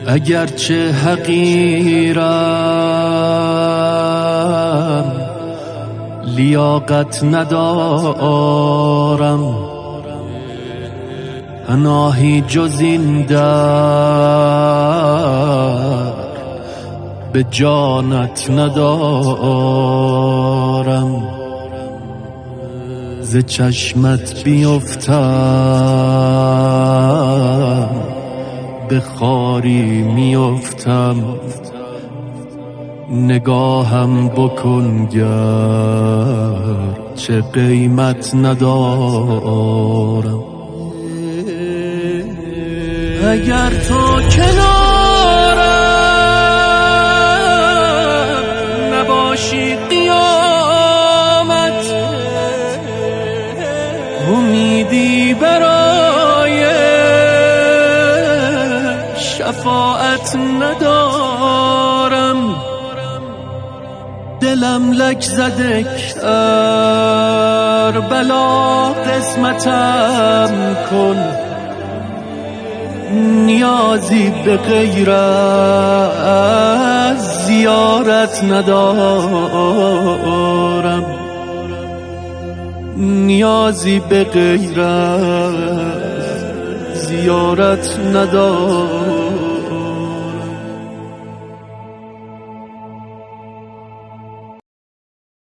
اگرچه حقیرم لیاقت ندارم، پناهی جز این در به جانت ندارم. ز چشمت بیفتم به خاری میافتم، نگاهم بکن گر چه قیمت ندارم. اگر تو کنارم نباشی قیامت، امیدی برای شفاعت ندارم. دلم لک زده کربلا قسمتم کن، نیازی به غیر از زیارت ندارم. نیازی به غیر از زیارت ندارم.